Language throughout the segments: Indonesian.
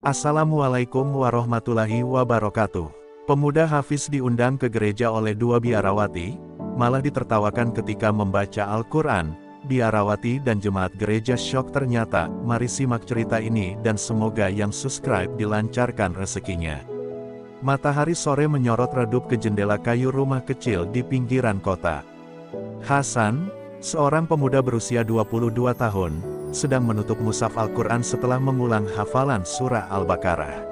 Assalamualaikum warahmatullahi wabarakatuh. Pemuda Hafiz diundang ke gereja oleh dua biarawati, malah ditertawakan ketika membaca Al-Quran. Biarawati dan jemaat gereja syok ternyata. Mari simak cerita ini dan semoga yang subscribe dilancarkan rezekinya. Matahari sore menyorot redup ke jendela kayu rumah kecil di pinggiran kota. Hasan, seorang pemuda berusia 22 tahun, sedang menutup mushaf Al-Quran setelah mengulang hafalan surah Al-Baqarah.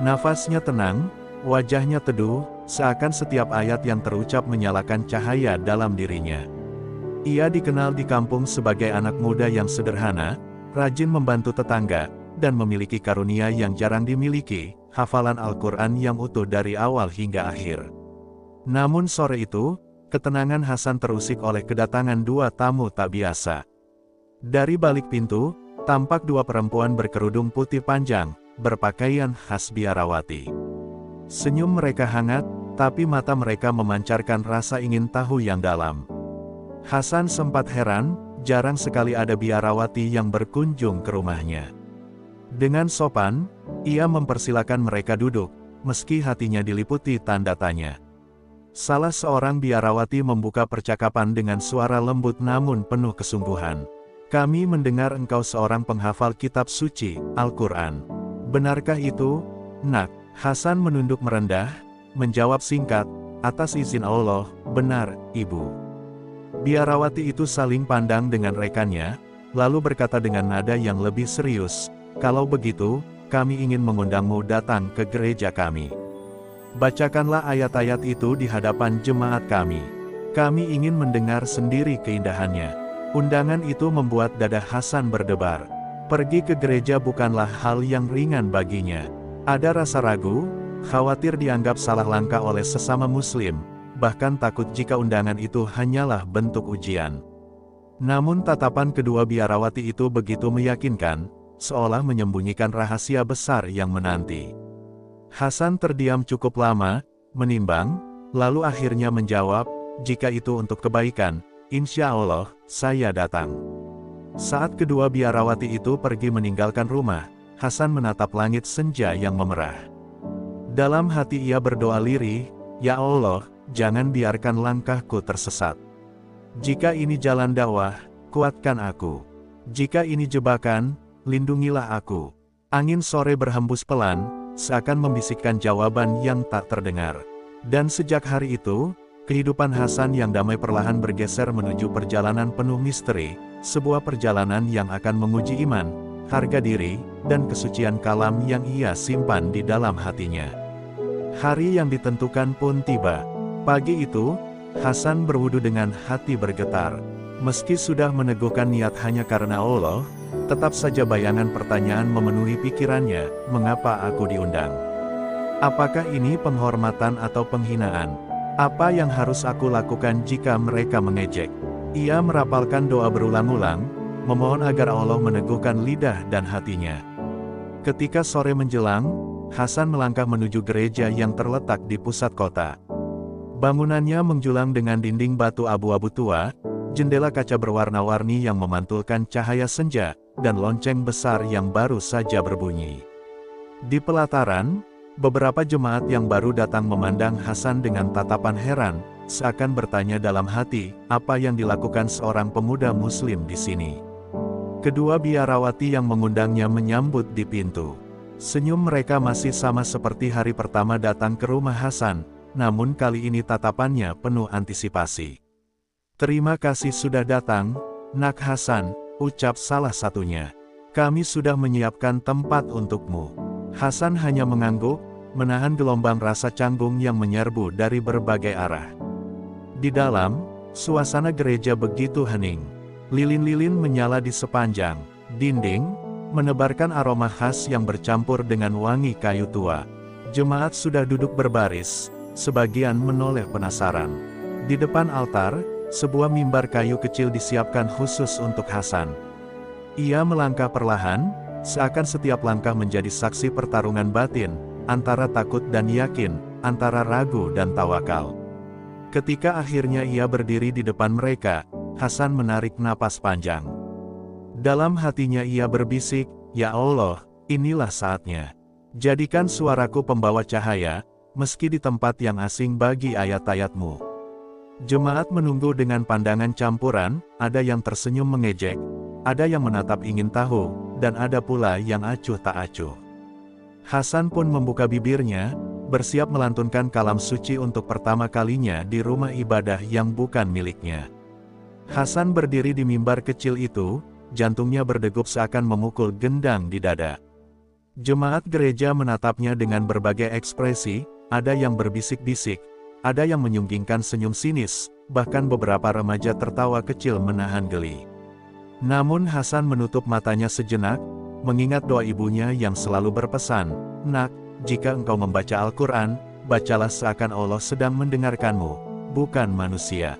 Nafasnya tenang, wajahnya teduh, seakan setiap ayat yang terucap menyalakan cahaya dalam dirinya. Ia dikenal di kampung sebagai anak muda yang sederhana, rajin membantu tetangga, dan memiliki karunia yang jarang dimiliki, hafalan Al-Quran yang utuh dari awal hingga akhir. Namun sore itu, ketenangan Hasan terusik oleh kedatangan dua tamu tak biasa. Dari balik pintu, tampak dua perempuan berkerudung putih panjang, berpakaian khas biarawati. Senyum mereka hangat, tapi mata mereka memancarkan rasa ingin tahu yang dalam. Hasan sempat heran, jarang sekali ada biarawati yang berkunjung ke rumahnya. Dengan sopan, ia mempersilakan mereka duduk, meski hatinya diliputi tanda tanya. Salah seorang biarawati membuka percakapan dengan suara lembut namun penuh kesungguhan. Kami mendengar engkau seorang penghafal kitab suci, Al-Quran. Benarkah itu, Nak? Hasan menunduk merendah, menjawab singkat, atas izin Allah, benar, Ibu. Biarawati itu saling pandang dengan rekannya, lalu berkata dengan nada yang lebih serius, kalau begitu, kami ingin mengundangmu datang ke gereja kami. Bacakanlah ayat-ayat itu di hadapan jemaat kami. Kami ingin mendengar sendiri keindahannya. Undangan itu membuat dada Hasan berdebar. Pergi ke gereja bukanlah hal yang ringan baginya. Ada rasa ragu, khawatir dianggap salah langkah oleh sesama muslim, bahkan takut jika undangan itu hanyalah bentuk ujian. Namun tatapan kedua biarawati itu begitu meyakinkan, seolah menyembunyikan rahasia besar yang menanti. Hasan terdiam cukup lama, menimbang, lalu akhirnya menjawab, jika itu untuk kebaikan, insya Allah, saya datang. Saat kedua biarawati itu pergi meninggalkan rumah, Hasan menatap langit senja yang memerah. Dalam hati ia berdoa lirih, ya Allah, jangan biarkan langkahku tersesat. Jika ini jalan dakwah, kuatkan aku. Jika ini jebakan, lindungilah aku. Angin sore berhembus pelan, seakan membisikkan jawaban yang tak terdengar. Dan sejak hari itu, kehidupan Hasan yang damai perlahan bergeser menuju perjalanan penuh misteri, sebuah perjalanan yang akan menguji iman, harga diri, dan kesucian kalam yang ia simpan di dalam hatinya. Hari yang ditentukan pun tiba. Pagi itu, Hasan berwudu dengan hati bergetar. Meski sudah meneguhkan niat hanya karena Allah, tetap saja bayangan pertanyaan memenuhi pikirannya, mengapa aku diundang? Apakah ini penghormatan atau penghinaan? Apa yang harus aku lakukan jika mereka mengejek? Ia merapalkan doa berulang-ulang, memohon agar Allah meneguhkan lidah dan hatinya. Ketika sore menjelang, Hasan melangkah menuju gereja yang terletak di pusat kota. Bangunannya menjulang dengan dinding batu abu-abu tua, jendela kaca berwarna-warni yang memantulkan cahaya senja, dan lonceng besar yang baru saja berbunyi. Di pelataran, beberapa jemaat yang baru datang memandang Hasan dengan tatapan heran, seakan bertanya dalam hati, apa yang dilakukan seorang pemuda muslim di sini. Kedua biarawati yang mengundangnya menyambut di pintu. Senyum mereka masih sama seperti hari pertama datang ke rumah Hasan, namun kali ini tatapannya penuh antisipasi. Terima kasih sudah datang, Nak Hasan, ucap salah satunya. Kami sudah menyiapkan tempat untukmu. Hasan hanya mengangguk, menahan gelombang rasa canggung yang menyerbu dari berbagai arah. Di dalam, suasana gereja begitu hening. Lilin-lilin menyala di sepanjang dinding, menebarkan aroma khas yang bercampur dengan wangi kayu tua. Jemaat sudah duduk berbaris, sebagian menoleh penasaran. Di depan altar, sebuah mimbar kayu kecil disiapkan khusus untuk Hasan. Ia melangkah perlahan, seakan setiap langkah menjadi saksi pertarungan batin, antara takut dan yakin, antara ragu dan tawakal. Ketika akhirnya ia berdiri di depan mereka, Hasan menarik napas panjang. Dalam hatinya ia berbisik, "Ya Allah, Inilah saatnya. Jadikan suaraku pembawa cahaya, meski di tempat yang asing bagi ayat-ayatmu. Jemaat menunggu dengan pandangan campuran, ada yang tersenyum mengejek, ada yang menatap ingin tahu, dan ada pula yang acuh tak acuh. Hasan pun membuka bibirnya, bersiap melantunkan kalam suci untuk pertama kalinya di rumah ibadah yang bukan miliknya. Hasan berdiri di mimbar kecil itu, jantungnya berdegup seakan memukul gendang di dada. Jemaat gereja menatapnya dengan berbagai ekspresi, ada yang berbisik-bisik, ada yang menyunggingkan senyum sinis, bahkan beberapa remaja tertawa kecil menahan geli. Namun Hasan menutup matanya sejenak, mengingat doa ibunya yang selalu berpesan, "Nak, jika engkau membaca Al-Quran, bacalah seakan Allah sedang mendengarkanmu, bukan manusia."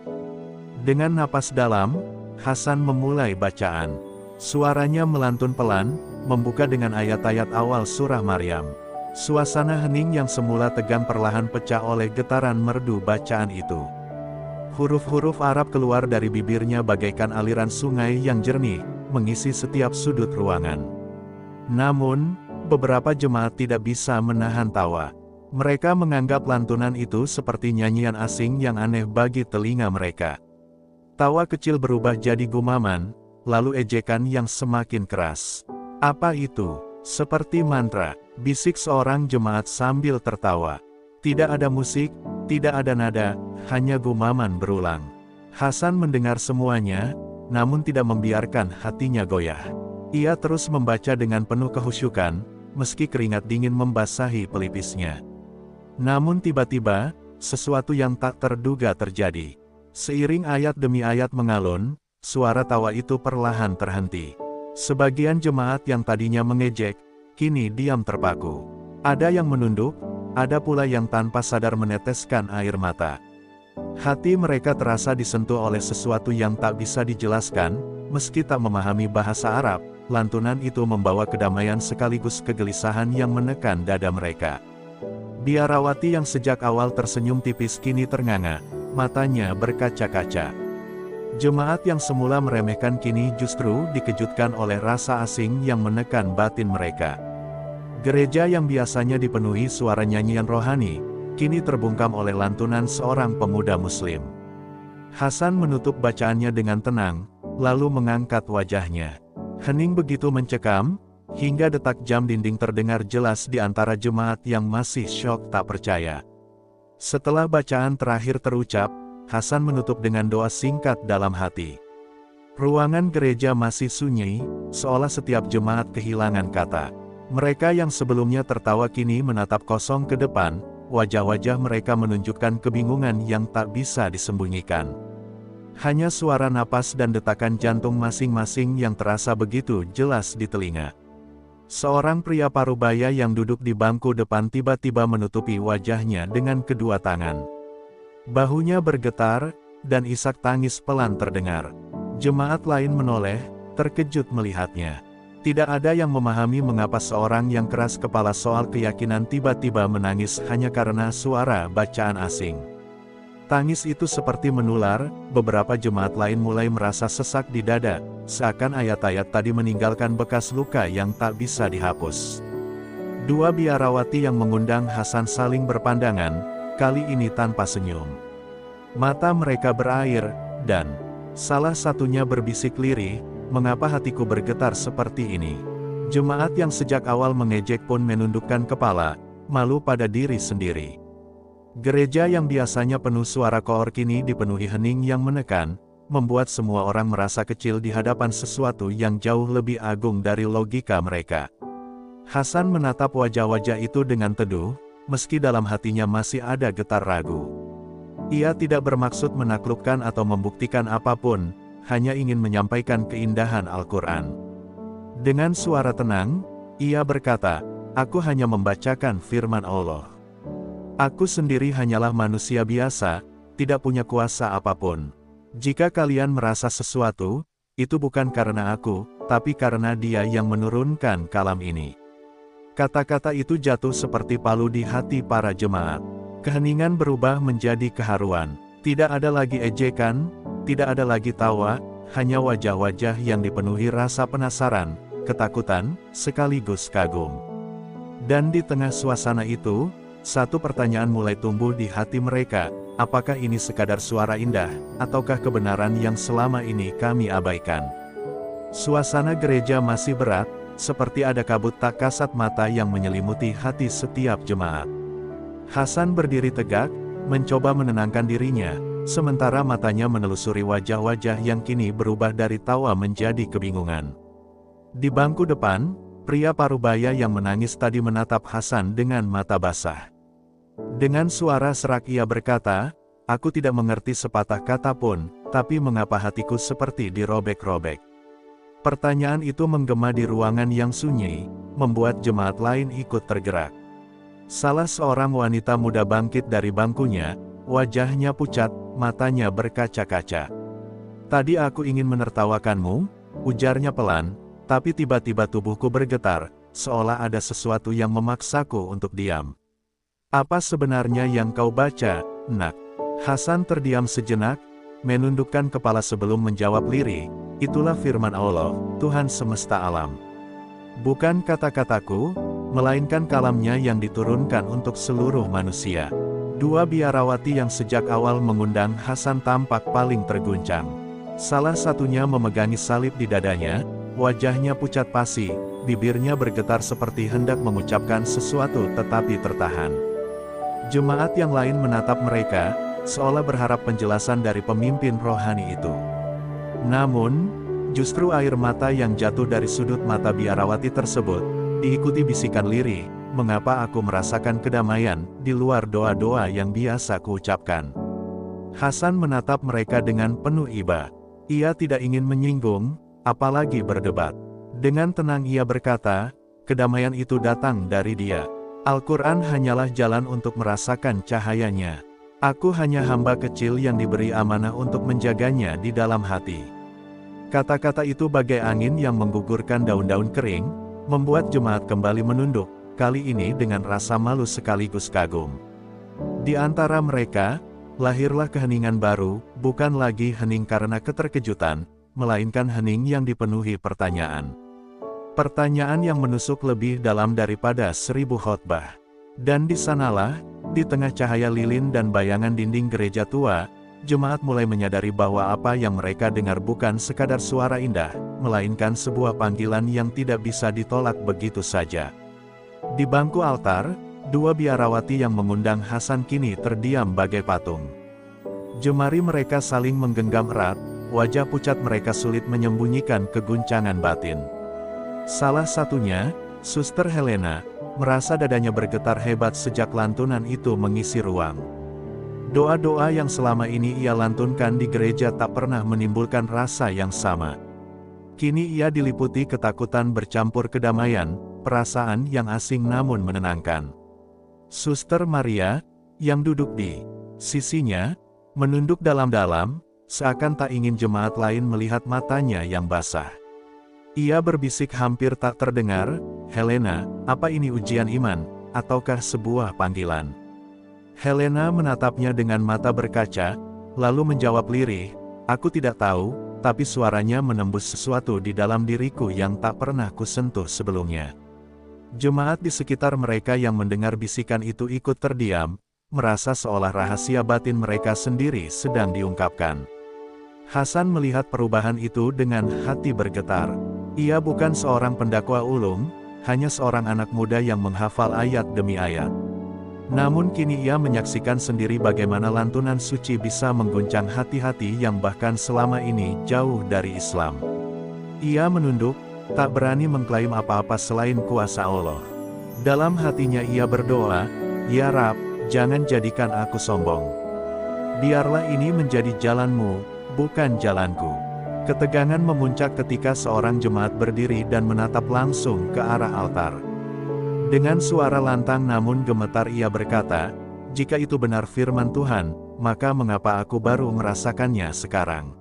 Dengan napas dalam, Hasan memulai bacaan. Suaranya melantun pelan, membuka dengan ayat-ayat awal surah Maryam. Suasana hening yang semula tegang perlahan pecah oleh getaran merdu bacaan itu. Huruf-huruf Arab keluar dari bibirnya bagaikan aliran sungai yang jernih, mengisi setiap sudut ruangan. Namun, beberapa jemaat tidak bisa menahan tawa. Mereka menganggap lantunan itu seperti nyanyian asing yang aneh bagi telinga mereka. Tawa kecil berubah jadi gumaman, lalu ejekan yang semakin keras. "Apa itu?" "Seperti mantra," bisik seorang jemaat sambil tertawa. Tidak ada musik, tidak ada nada, hanya gumaman berulang. Hasan mendengar semuanya, namun tidak membiarkan hatinya goyah. Ia terus membaca dengan penuh kehusyukan, meski keringat dingin membasahi pelipisnya. Namun tiba-tiba, sesuatu yang tak terduga terjadi. Seiring ayat demi ayat mengalun, suara tawa itu perlahan terhenti. Sebagian jemaat yang tadinya mengejek, kini diam terpaku. Ada yang menunduk, ada pula yang tanpa sadar meneteskan air mata. Hati mereka terasa disentuh oleh sesuatu yang tak bisa dijelaskan, meski tak memahami bahasa Arab. Lantunan itu membawa kedamaian sekaligus kegelisahan yang menekan dada mereka. Biarawati yang sejak awal tersenyum tipis kini ternganga, matanya berkaca-kaca. Jemaat yang semula meremehkan kini justru dikejutkan oleh rasa asing yang menekan batin mereka. Gereja yang biasanya dipenuhi suara nyanyian rohani, kini terbungkam oleh lantunan seorang pemuda Muslim. Hasan menutup bacaannya dengan tenang, lalu mengangkat wajahnya. Hening begitu mencekam, hingga detak jam dinding terdengar jelas di antara jemaat yang masih syok tak percaya. Setelah bacaan terakhir terucap, Hasan menutup dengan doa singkat dalam hati. Ruangan gereja masih sunyi, seolah setiap jemaat kehilangan kata. Mereka yang sebelumnya tertawa kini menatap kosong ke depan, wajah-wajah mereka menunjukkan kebingungan yang tak bisa disembunyikan. Hanya suara napas dan detakan jantung masing-masing yang terasa begitu jelas di telinga. Seorang pria parubaya yang duduk di bangku depan tiba-tiba menutupi wajahnya dengan kedua tangan. Bahunya bergetar, dan isak tangis pelan terdengar. Jemaat lain menoleh, terkejut melihatnya. Tidak ada yang memahami mengapa seorang yang keras kepala soal keyakinan tiba-tiba menangis hanya karena suara bacaan asing. Tangis itu seperti menular, beberapa jemaat lain mulai merasa sesak di dada, seakan ayat-ayat tadi meninggalkan bekas luka yang tak bisa dihapus. Dua biarawati yang mengundang Hasan saling berpandangan, kali ini tanpa senyum. Mata mereka berair, dan salah satunya berbisik lirih, "Mengapa hatiku bergetar seperti ini?" Jemaat yang sejak awal mengejek pun menundukkan kepala, malu pada diri sendiri. Gereja yang biasanya penuh suara koor kini dipenuhi hening yang menekan, membuat semua orang merasa kecil di hadapan sesuatu yang jauh lebih agung dari logika mereka. Hasan menatap wajah-wajah itu dengan teduh, meski dalam hatinya masih ada getar ragu. Ia tidak bermaksud menaklukkan atau membuktikan apapun, hanya ingin menyampaikan keindahan Al-Quran. Dengan suara tenang, ia berkata, "Aku hanya membacakan firman Allah. Aku sendiri hanyalah manusia biasa, tidak punya kuasa apapun. Jika kalian merasa sesuatu, itu bukan karena aku, tapi karena Dia yang menurunkan kalam ini." Kata-kata itu jatuh seperti palu di hati para jemaat. Keheningan berubah menjadi keharuan. Tidak ada lagi ejekan, tidak ada lagi tawa, hanya wajah-wajah yang dipenuhi rasa penasaran, ketakutan, sekaligus kagum. Dan di tengah suasana itu, satu pertanyaan mulai tumbuh di hati mereka, apakah ini sekadar suara indah, ataukah kebenaran yang selama ini kami abaikan? Suasana gereja masih berat, seperti ada kabut tak kasat mata yang menyelimuti hati setiap jemaat. Hasan berdiri tegak, mencoba menenangkan dirinya, sementara matanya menelusuri wajah-wajah yang kini berubah dari tawa menjadi kebingungan. Di bangku depan, pria parubaya yang menangis tadi menatap Hasan dengan mata basah. Dengan suara serak ia berkata, "Aku tidak mengerti sepatah kata pun, tapi mengapa hatiku seperti dirobek-robek?" Pertanyaan itu menggema di ruangan yang sunyi, membuat jemaat lain ikut tergerak. Salah seorang wanita muda bangkit dari bangkunya, wajahnya pucat, matanya berkaca-kaca. "Tadi aku ingin menertawakanmu," ujarnya pelan, tapi tiba-tiba tubuhku bergetar, seolah ada sesuatu yang memaksaku untuk diam. "Apa sebenarnya yang kau baca, Nak?" Hasan terdiam sejenak, menundukkan kepala sebelum menjawab lirih, "Itulah firman Allah, Tuhan semesta alam. Bukan kata-kataku, melainkan kalamnya yang diturunkan untuk seluruh manusia." Dua biarawati yang sejak awal mengundang Hasan tampak paling terguncang. Salah satunya memegangi salib di dadanya, wajahnya pucat pasi, bibirnya bergetar seperti hendak mengucapkan sesuatu tetapi tertahan. Jemaat yang lain menatap mereka, seolah berharap penjelasan dari pemimpin rohani itu. Namun, justru air mata yang jatuh dari sudut mata biarawati tersebut, diikuti bisikan lirih, "Mengapa aku merasakan kedamaian, di luar doa-doa yang biasa kuucapkan?" Hasan menatap mereka dengan penuh iba. Ia tidak ingin menyinggung, apalagi berdebat. Dengan tenang ia berkata, kedamaian itu datang dari Dia. Al-Quran hanyalah jalan untuk merasakan cahayanya. Aku hanya hamba kecil yang diberi amanah untuk menjaganya di dalam hati. Kata-kata itu bagai angin yang menggugurkan daun-daun kering, membuat jemaat kembali menunduk, kali ini dengan rasa malu sekaligus kagum. Di antara mereka, lahirlah keheningan baru, bukan lagi hening karena keterkejutan, melainkan hening yang dipenuhi pertanyaan. Pertanyaan yang menusuk lebih dalam daripada 1000 khotbah. Dan di sanalah, di tengah cahaya lilin dan bayangan dinding gereja tua, jemaat mulai menyadari bahwa apa yang mereka dengar bukan sekadar suara indah, melainkan sebuah panggilan yang tidak bisa ditolak begitu saja. Di bangku altar, dua biarawati yang mengundang Hasan kini terdiam bagai patung. Jemari mereka saling menggenggam erat, wajah pucat mereka sulit menyembunyikan keguncangan batin. Salah satunya, Suster Helena, merasa dadanya bergetar hebat sejak lantunan itu mengisi ruang. Doa-doa yang selama ini ia lantunkan di gereja tak pernah menimbulkan rasa yang sama. Kini ia diliputi ketakutan bercampur kedamaian, perasaan yang asing namun menenangkan. Suster Maria, yang duduk di sisinya, menunduk dalam-dalam, seakan tak ingin jemaat lain melihat matanya yang basah. Ia berbisik hampir tak terdengar, "Helena, apa ini ujian iman, ataukah sebuah panggilan?" Helena menatapnya dengan mata berkaca, lalu menjawab lirih, "Aku tidak tahu, tapi suaranya menembus sesuatu di dalam diriku yang tak pernah kusentuh sebelumnya." Jemaat di sekitar mereka yang mendengar bisikan itu ikut terdiam, merasa seolah rahasia batin mereka sendiri sedang diungkapkan. Hasan melihat perubahan itu dengan hati bergetar. Ia bukan seorang pendakwa ulung, hanya seorang anak muda yang menghafal ayat demi ayat. Namun kini ia menyaksikan sendiri bagaimana lantunan suci bisa mengguncang hati-hati yang bahkan selama ini jauh dari Islam. Ia menunduk, tak berani mengklaim apa-apa selain kuasa Allah. Dalam hatinya ia berdoa, "Ya Rab, jangan jadikan aku sombong. Biarlah ini menjadi jalan-Mu, bukan jalanku." Ketegangan memuncak ketika seorang jemaat berdiri dan menatap langsung ke arah altar. Dengan suara lantang namun gemetar ia berkata, "Jika itu benar firman Tuhan, maka mengapa aku baru merasakannya sekarang?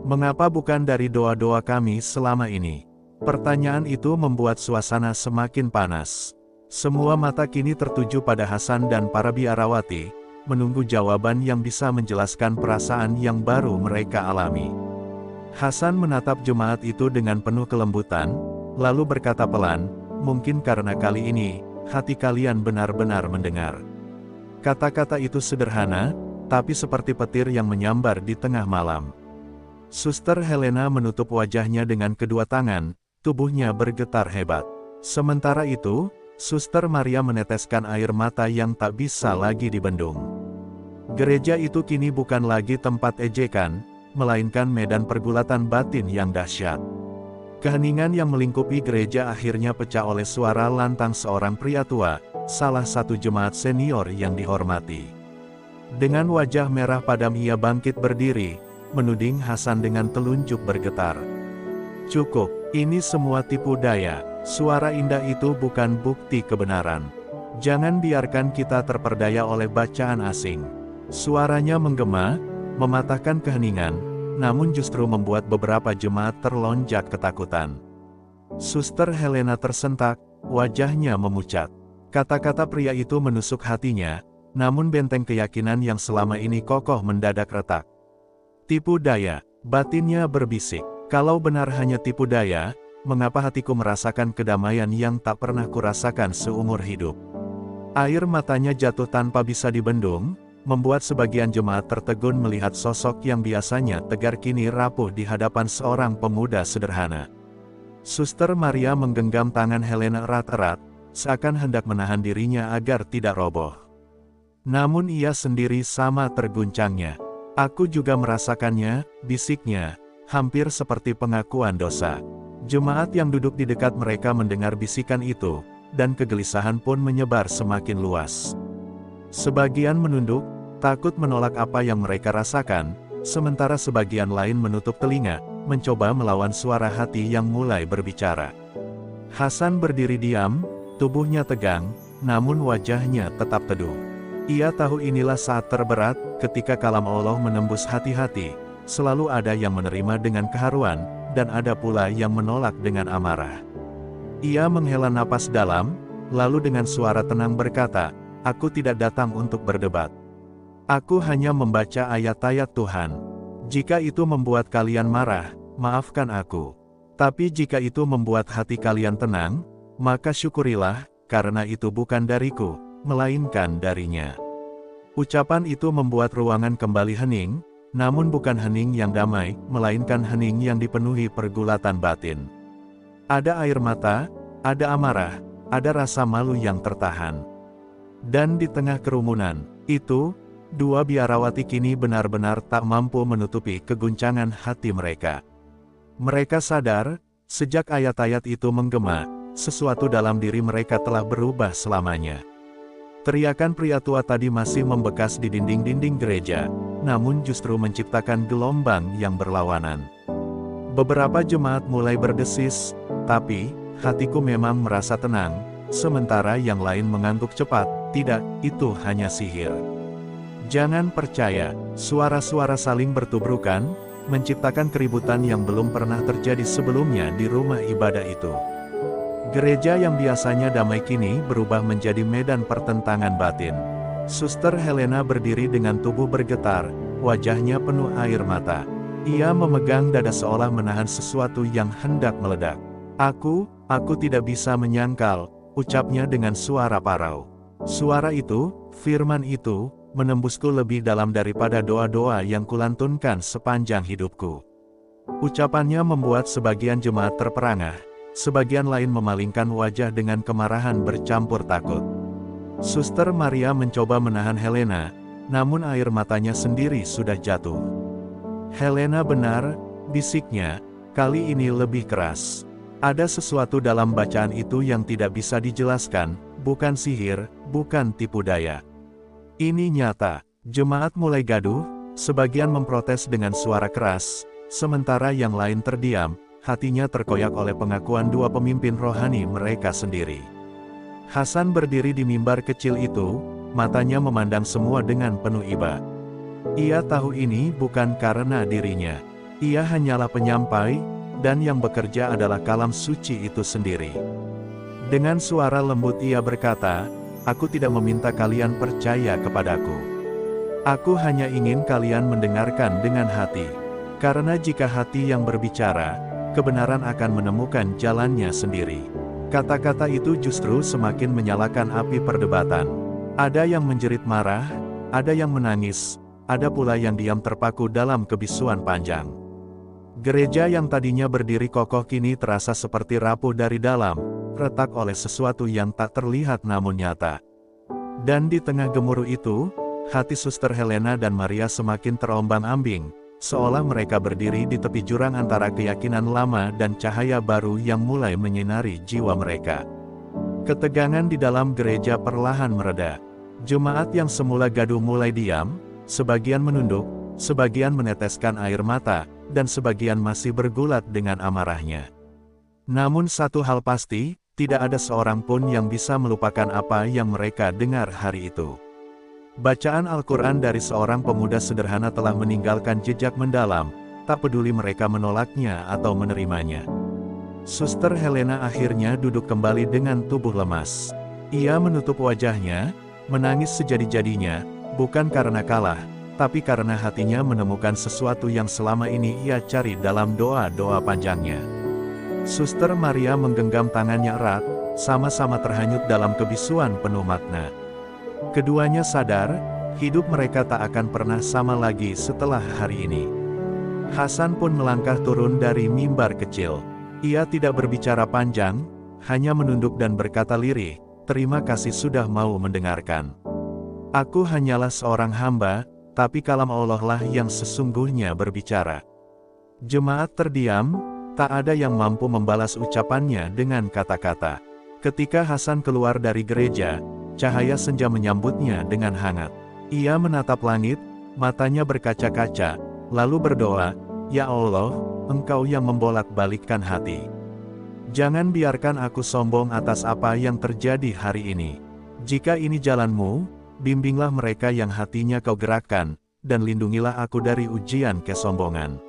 Mengapa bukan dari doa-doa kami selama ini?" Pertanyaan itu membuat suasana semakin panas. Semua mata kini tertuju pada Hasan dan para biarawati, menunggu jawaban yang bisa menjelaskan perasaan yang baru mereka alami. Hasan menatap jemaat itu dengan penuh kelembutan, lalu berkata pelan, "Mungkin karena kali ini, hati kalian benar-benar mendengar." Kata-kata itu sederhana, tapi seperti petir yang menyambar di tengah malam. Suster Helena menutup wajahnya dengan kedua tangan, tubuhnya bergetar hebat. Sementara itu, Suster Maria meneteskan air mata yang tak bisa lagi dibendung. Gereja itu kini bukan lagi tempat ejekan, melainkan medan pergulatan batin yang dahsyat. Keheningan yang melingkupi gereja akhirnya pecah oleh suara lantang seorang pria tua, salah satu jemaat senior yang dihormati. Dengan wajah merah padam ia bangkit berdiri, menuding Hasan dengan telunjuk bergetar. "Cukup, ini semua tipu daya, suara indah itu bukan bukti kebenaran. Jangan biarkan kita terperdaya oleh bacaan asing." Suaranya menggema, mematahkan keheningan, namun justru membuat beberapa jemaat terlonjak ketakutan. Suster Helena tersentak, wajahnya memucat. Kata-kata pria itu menusuk hatinya, namun benteng keyakinan yang selama ini kokoh mendadak retak. Tipu daya, batinnya berbisik. Kalau benar hanya tipu daya, mengapa hatiku merasakan kedamaian yang tak pernah kurasakan seumur hidup? Air matanya jatuh tanpa bisa dibendung, membuat sebagian jemaat tertegun melihat sosok yang biasanya tegar kini rapuh di hadapan seorang pemuda sederhana. Suster Maria menggenggam tangan Helena erat-erat, seakan hendak menahan dirinya agar tidak roboh. Namun ia sendiri sama terguncangnya. "Aku juga merasakannya," bisiknya, hampir seperti pengakuan dosa. Jemaat yang duduk di dekat mereka mendengar bisikan itu, dan kegelisahan pun menyebar semakin luas. Sebagian menunduk, takut menolak apa yang mereka rasakan, sementara sebagian lain menutup telinga, mencoba melawan suara hati yang mulai berbicara. Hasan berdiri diam, tubuhnya tegang, namun wajahnya tetap teduh. Ia tahu inilah saat terberat, ketika kalam Allah menembus hati-hati, selalu ada yang menerima dengan keharuan, dan ada pula yang menolak dengan amarah. Ia menghela napas dalam, lalu dengan suara tenang berkata, "Aku tidak datang untuk berdebat. Aku hanya membaca ayat-ayat Tuhan. Jika itu membuat kalian marah, maafkan aku. Tapi jika itu membuat hati kalian tenang, maka syukurilah, karena itu bukan dariku, melainkan darinya." Ucapan itu membuat ruangan kembali hening, namun bukan hening yang damai, melainkan hening yang dipenuhi pergulatan batin. Ada air mata, ada amarah, ada rasa malu yang tertahan. Dan di tengah kerumunan itu, dua biarawati kini benar-benar tak mampu menutupi keguncangan hati mereka. Mereka sadar, sejak ayat-ayat itu menggema, sesuatu dalam diri mereka telah berubah selamanya. Teriakan pria tua tadi masih membekas di dinding-dinding gereja, namun justru menciptakan gelombang yang berlawanan. Beberapa jemaat mulai berdesis, "Tapi, hatiku memang merasa tenang," sementara yang lain mengangguk cepat, "Tidak, itu hanya sihir." Jangan percaya, suara-suara saling bertubrukan, menciptakan keributan yang belum pernah terjadi sebelumnya di rumah ibadah itu. Gereja yang biasanya damai kini berubah menjadi medan pertentangan batin. Suster Helena berdiri dengan tubuh bergetar, wajahnya penuh air mata. Ia memegang dada seolah menahan sesuatu yang hendak meledak. Aku tidak bisa menyangkal," ucapnya dengan suara parau. Suara itu, firman itu, menembusku lebih dalam daripada doa-doa yang kulantunkan sepanjang hidupku. Ucapannya membuat sebagian jemaat terperangah. Sebagian lain memalingkan wajah dengan kemarahan bercampur takut. Suster Maria mencoba menahan Helena, namun air matanya sendiri sudah jatuh. "Helena benar," bisiknya, kali ini lebih keras. Ada sesuatu dalam bacaan itu yang tidak bisa dijelaskan, bukan sihir, bukan tipu daya. Ini nyata. Jemaat mulai gaduh, sebagian memprotes dengan suara keras, sementara yang lain terdiam, hatinya terkoyak oleh pengakuan dua pemimpin rohani mereka sendiri. Hasan berdiri di mimbar kecil itu, matanya memandang semua dengan penuh iba. Ia tahu ini bukan karena dirinya. Ia hanyalah penyampai, dan yang bekerja adalah kalam suci itu sendiri. Dengan suara lembut ia berkata, "Aku tidak meminta kalian percaya kepadaku. Aku hanya ingin kalian mendengarkan dengan hati. Karena jika hati yang berbicara, kebenaran akan menemukan jalannya sendiri. Kata-kata itu justru semakin menyalakan api perdebatan. Ada yang menjerit marah, ada yang menangis, ada pula yang diam terpaku dalam kebisuan panjang. Gereja yang tadinya berdiri kokoh kini terasa seperti rapuh dari dalam, retak oleh sesuatu yang tak terlihat namun nyata. Dan di tengah gemuruh itu, hati Suster Helena dan Maria semakin terombang-ambing, seolah mereka berdiri di tepi jurang antara keyakinan lama dan cahaya baru yang mulai menyinari jiwa mereka. Ketegangan di dalam gereja perlahan mereda. Jemaat yang semula gaduh mulai diam, sebagian menunduk, sebagian meneteskan air mata, dan sebagian masih bergulat dengan amarahnya. Namun satu hal pasti, tidak ada seorang pun yang bisa melupakan apa yang mereka dengar hari itu. Bacaan Al-Quran dari seorang pemuda sederhana telah meninggalkan jejak mendalam, tak peduli mereka menolaknya atau menerimanya. Suster Helena akhirnya duduk kembali dengan tubuh lemas. Ia menutup wajahnya, menangis sejadi-jadinya, bukan karena kalah, tapi karena hatinya menemukan sesuatu yang selama ini ia cari dalam doa-doa panjangnya. Suster Maria menggenggam tangannya erat, sama-sama terhanyut dalam kebisuan penuh makna. Keduanya sadar, hidup mereka tak akan pernah sama lagi setelah hari ini. Hasan pun melangkah turun dari mimbar kecil. Ia tidak berbicara panjang, hanya menunduk dan berkata lirih, "Terima kasih sudah mau mendengarkan. Aku hanyalah seorang hamba, tapi kalam Allah lah yang sesungguhnya berbicara." Jemaat terdiam, tak ada yang mampu membalas ucapannya dengan kata-kata. Ketika Hasan keluar dari gereja, cahaya senja menyambutnya dengan hangat. Ia menatap langit, matanya berkaca-kaca, lalu berdoa, "Ya Allah, Engkau yang membolak-balikkan hati. Jangan biarkan aku sombong atas apa yang terjadi hari ini. Jika ini jalan-Mu, bimbinglah mereka yang hatinya Kau gerakkan, dan lindungilah aku dari ujian kesombongan."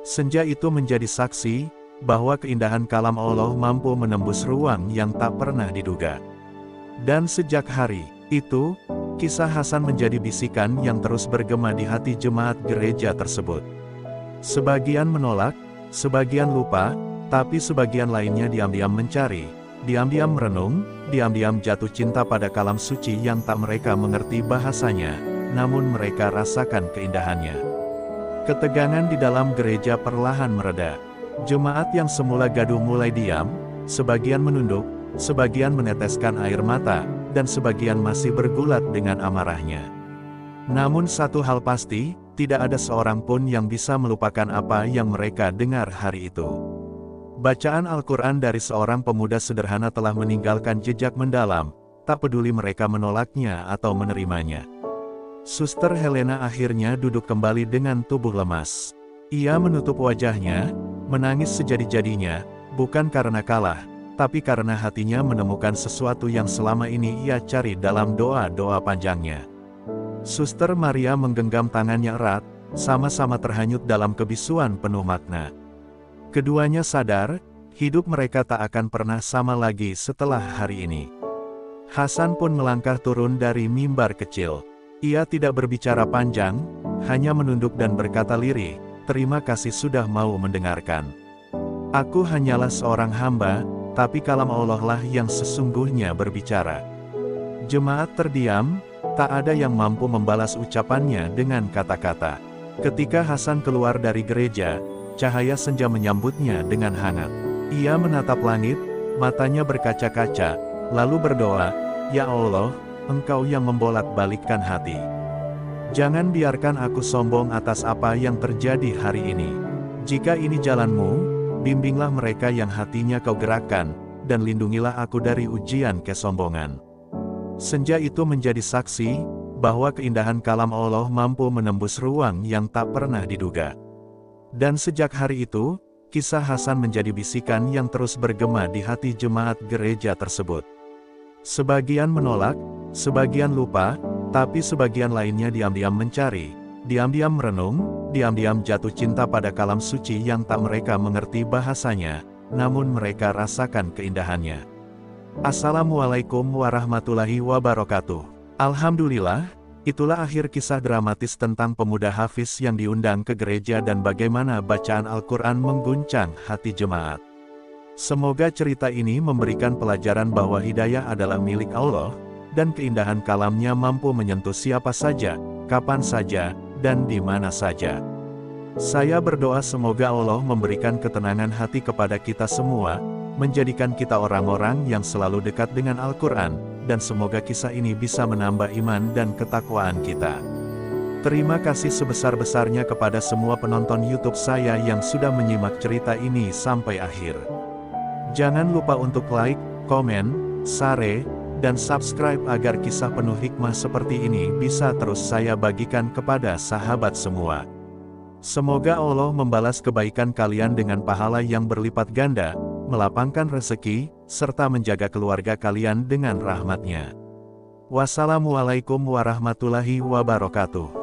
Senja itu menjadi saksi, bahwa keindahan kalam Allah mampu menembus ruang yang tak pernah diduga. Dan sejak hari itu, kisah Hasan menjadi bisikan yang terus bergema di hati jemaat gereja tersebut. Sebagian menolak, sebagian lupa, tapi sebagian lainnya diam-diam mencari, diam-diam merenung, diam-diam jatuh cinta pada kalam suci yang tak mereka mengerti bahasanya, namun mereka rasakan keindahannya. Ketegangan di dalam gereja perlahan mereda. Jemaat yang semula gaduh mulai diam, sebagian menunduk, sebagian meneteskan air mata, dan sebagian masih bergulat dengan amarahnya. Namun satu hal pasti, tidak ada seorang pun yang bisa melupakan apa yang mereka dengar hari itu. Bacaan Al-Quran dari seorang pemuda sederhana telah meninggalkan jejak mendalam, tak peduli mereka menolaknya atau menerimanya. Suster Helena akhirnya duduk kembali dengan tubuh lemas. Ia menutup wajahnya, menangis sejadi-jadinya, bukan karena kalah, tapi karena hatinya menemukan sesuatu yang selama ini ia cari dalam doa-doa panjangnya. Suster Maria menggenggam tangannya erat, sama-sama terhanyut dalam kebisuan penuh makna. Keduanya sadar, hidup mereka tak akan pernah sama lagi setelah hari ini. Hasan pun melangkah turun dari mimbar kecil. Ia tidak berbicara panjang, hanya menunduk dan berkata lirih, "Terima kasih sudah mau mendengarkan. Aku hanyalah seorang hamba, tapi kalam Allah lah yang sesungguhnya berbicara." Jemaat terdiam, tak ada yang mampu membalas ucapannya dengan kata-kata. Ketika Hasan keluar dari gereja, cahaya senja menyambutnya dengan hangat. Ia menatap langit, matanya berkaca-kaca, lalu berdoa, "Ya Allah, Engkau yang membolak-balikkan hati. Jangan biarkan aku sombong atas apa yang terjadi hari ini. Jika ini jalan-Mu, bimbinglah mereka yang hatinya Kau gerakkan, dan lindungilah aku dari ujian kesombongan." Senja itu menjadi saksi, bahwa keindahan kalam Allah mampu menembus ruang yang tak pernah diduga. Dan sejak hari itu, kisah Hasan menjadi bisikan yang terus bergema di hati jemaat gereja tersebut. Sebagian menolak, sebagian lupa, tapi sebagian lainnya diam-diam mencari, diam-diam merenung, diam-diam jatuh cinta pada kalam suci yang tak mereka mengerti bahasanya, namun mereka rasakan keindahannya. Assalamualaikum warahmatullahi wabarakatuh. Alhamdulillah, Itulah akhir kisah dramatis tentang pemuda Hafiz yang diundang ke gereja dan bagaimana bacaan Al-Quran mengguncang hati jemaat. Semoga cerita ini memberikan pelajaran bahwa hidayah adalah milik Allah, dan keindahan kalamnya mampu menyentuh siapa saja, kapan saja, dan di mana saja. Saya berdoa semoga Allah memberikan ketenangan hati kepada kita semua, menjadikan kita orang-orang yang selalu dekat dengan Al-Quran, dan semoga kisah ini bisa menambah iman dan ketakwaan kita. Terima kasih sebesar-besarnya kepada semua penonton YouTube saya yang sudah menyimak cerita ini sampai akhir. Jangan lupa untuk like, komen, share, dan subscribe agar kisah penuh hikmah seperti ini bisa terus saya bagikan kepada sahabat semua. Semoga Allah membalas kebaikan kalian dengan pahala yang berlipat ganda, melapangkan rezeki, serta menjaga keluarga kalian dengan rahmat-Nya. Wassalamualaikum warahmatullahi wabarakatuh.